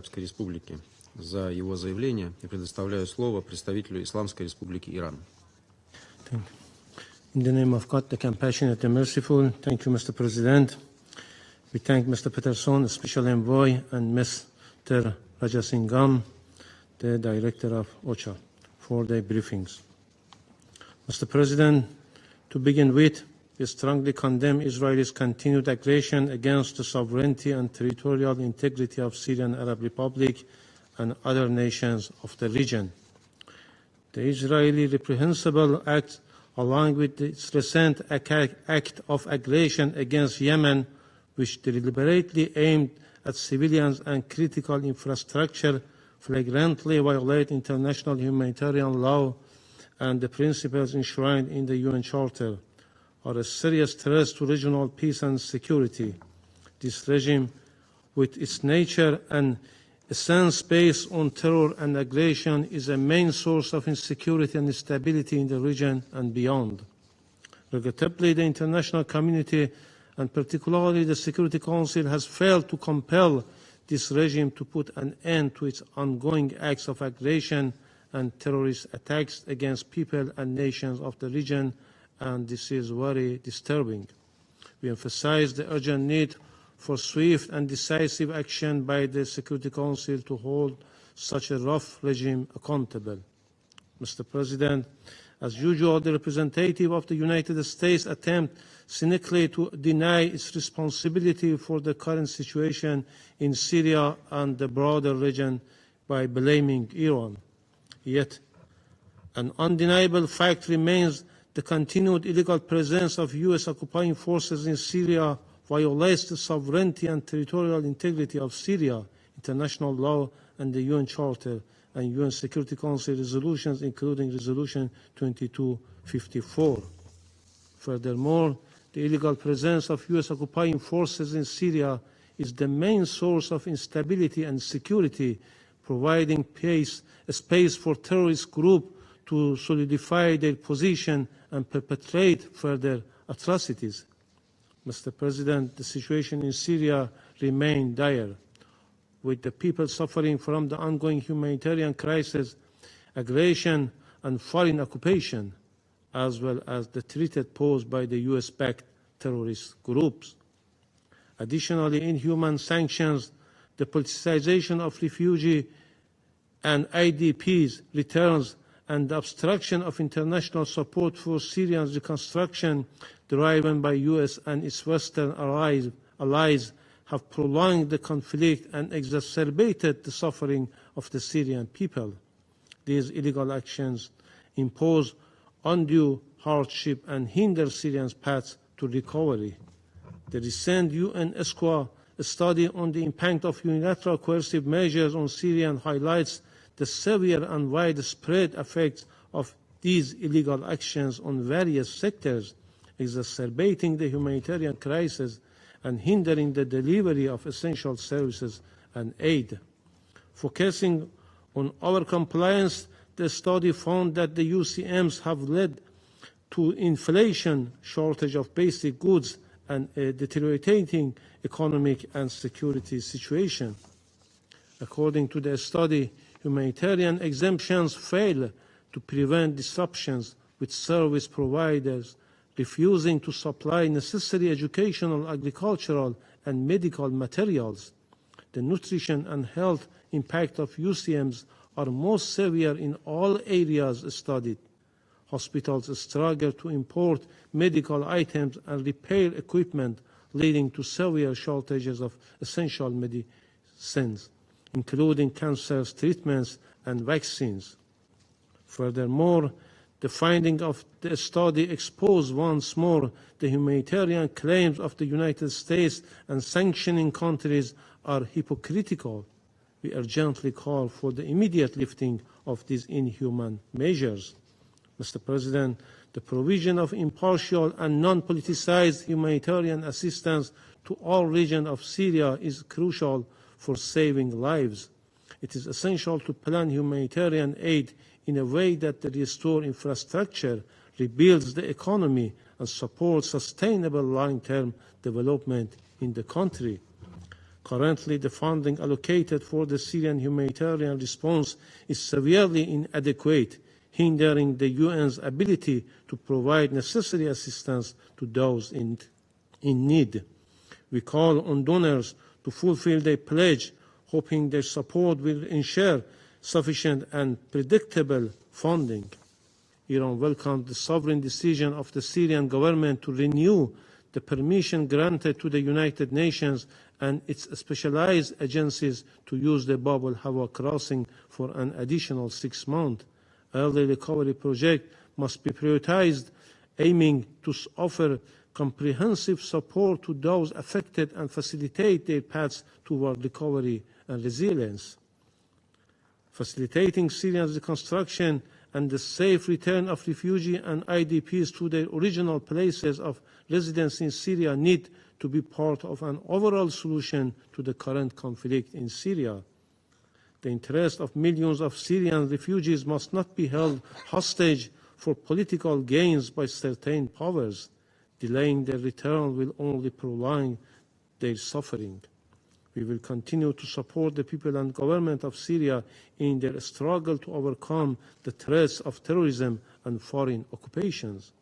Арабской Республики за его заявление и предоставляю слово представителю Исламской Республики Иран. In the name of God, the compassionate and merciful, thank you, Mr. President. We thank Mr. Peterson, Special Envoy, and Mr. Rajasingham, the Director of OCHA, for their briefings. Mr. President, to begin with, we strongly condemn Israel's continued aggression against the sovereignty and territorial integrity of Syrian Arab Republic and other nations of the region. The Israeli reprehensible act, along with its recent act of aggression against Yemen, which deliberately aimed at civilians and critical infrastructure, flagrantly violate international humanitarian law and the principles enshrined in the UN Charter, are a serious threat to regional peace and security. This regime, with its nature and essence based on terror and aggression, is a main source of insecurity and instability in the region and beyond. Regrettably, the international community, and particularly the Security Council, has failed to compel this regime to put an end to its ongoing acts of aggression and terrorist attacks against people and nations of the region, and this is very disturbing. We emphasize the urgent need for swift and decisive action by the Security Council to hold such a rough regime accountable. Mr. President, as usual, the representative of the United States attempts cynically to deny its responsibility for the current situation in Syria and the broader region by blaming Iran. Yet, an undeniable fact remains: the continued illegal presence of U.S. occupying forces in Syria violates the sovereignty and territorial integrity of Syria, international law, and the UN Charter and UN Security Council resolutions, including Resolution 2254. Furthermore, the illegal presence of U.S. occupying forces in Syria is the main source of instability and security, providing a space for terrorist groups to solidify their position and perpetrate further atrocities. Mr. President, the situation in Syria remains dire, with the people suffering from the ongoing humanitarian crisis, aggression, and foreign occupation, as well as the threat posed by the US-backed terrorist groups. Additionally, inhuman sanctions, the politicization of refugee and IDPs returns, and the obstruction of international support for Syrian reconstruction driven by US and its Western allies have prolonged the conflict and exacerbated the suffering of the Syrian people. These illegal actions impose undue hardship and hinder Syrians' paths to recovery. The recent UNESCO study on the impact of unilateral coercive measures on Syria highlights the severe and widespread effects of these illegal actions on various sectors, exacerbating the humanitarian crisis and hindering the delivery of essential services and aid. Focusing on our compliance, the study found that the UCMs have led to inflation, shortage of basic goods, and a deteriorating economic and security situation. According to the study, humanitarian exemptions fail to prevent disruptions, with service providers refusing to supply necessary educational, agricultural, and medical materials. The nutrition and health impact of UCMs are most severe in all areas studied. Hospitals struggle to import medical items and repair equipment, leading to severe shortages of essential medicines, including cancer treatments and vaccines. Furthermore, the findings of the study expose once more the humanitarian claims of the United States and sanctioning countries are hypocritical. We urgently call for the immediate lifting of these inhuman measures. Mr. President, the provision of impartial and non-politicized humanitarian assistance to all regions of Syria is crucial for saving lives. It is essential to plan humanitarian aid in a way that restores infrastructure, rebuilds the economy, and supports sustainable long-term development in the country. Currently, the funding allocated for the Syrian humanitarian response is severely inadequate, hindering the UN's ability to provide necessary assistance to those in need. We call on donors to fulfill their pledge, hoping their support will ensure sufficient and predictable funding. Iran welcomed the sovereign decision of the Syrian government to renew the permission granted to the United Nations and its specialized agencies to use the Bab al-Hawa crossing for an additional 6 months. Early recovery project must be prioritized, aiming to offer comprehensive support to those affected and facilitate their paths toward recovery and resilience. Facilitating Syria's reconstruction and the safe return of refugees and IDPs to their original places of residence in Syria need to be part of an overall solution to the current conflict in Syria. The interest of millions of Syrian refugees must not be held hostage for political gains by certain powers. Delaying their return will only prolong their suffering. We will continue to support the people and government of Syria in their struggle to overcome the threats of terrorism and foreign occupations.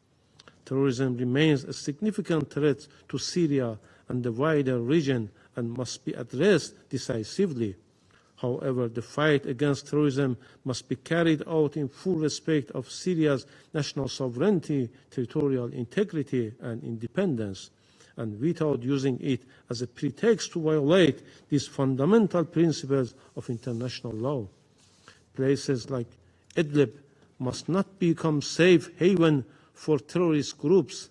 Terrorism remains a significant threat to Syria and the wider region and must be addressed decisively. However, the fight against terrorism must be carried out in full respect of Syria's national sovereignty, territorial integrity, and independence, and without using it as a pretext to violate these fundamental principles of international law. Places like Idlib must not become safe haven for terrorist groups.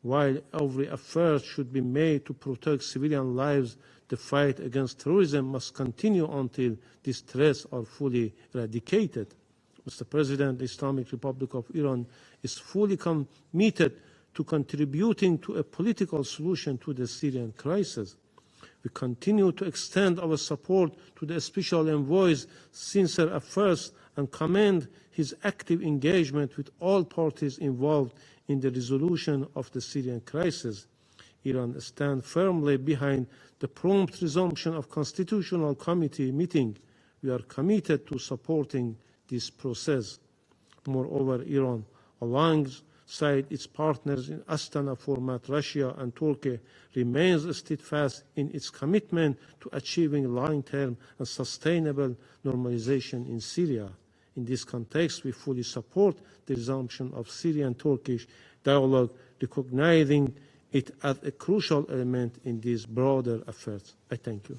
While every effort should be made to protect civilian lives, the fight against terrorism must continue until these threats are fully eradicated. Mr. President, the Islamic Republic of Iran is fully committed to contributing to a political solution to the Syrian crisis. We continue to extend our support to the Special Envoy's sincere efforts and commend his active engagement with all parties involved in the resolution of the Syrian crisis. Iran stands firmly behind the prompt resumption of Constitutional Committee meeting. We are committed to supporting this process. Moreover, Iran, alongside its partners in Astana format, Russia and Turkey, remains steadfast in its commitment to achieving long-term and sustainable normalization in Syria. In this context, we fully support the resumption of Syrian-Turkish dialogue, recognizing it as a crucial element in these broader efforts. I thank you.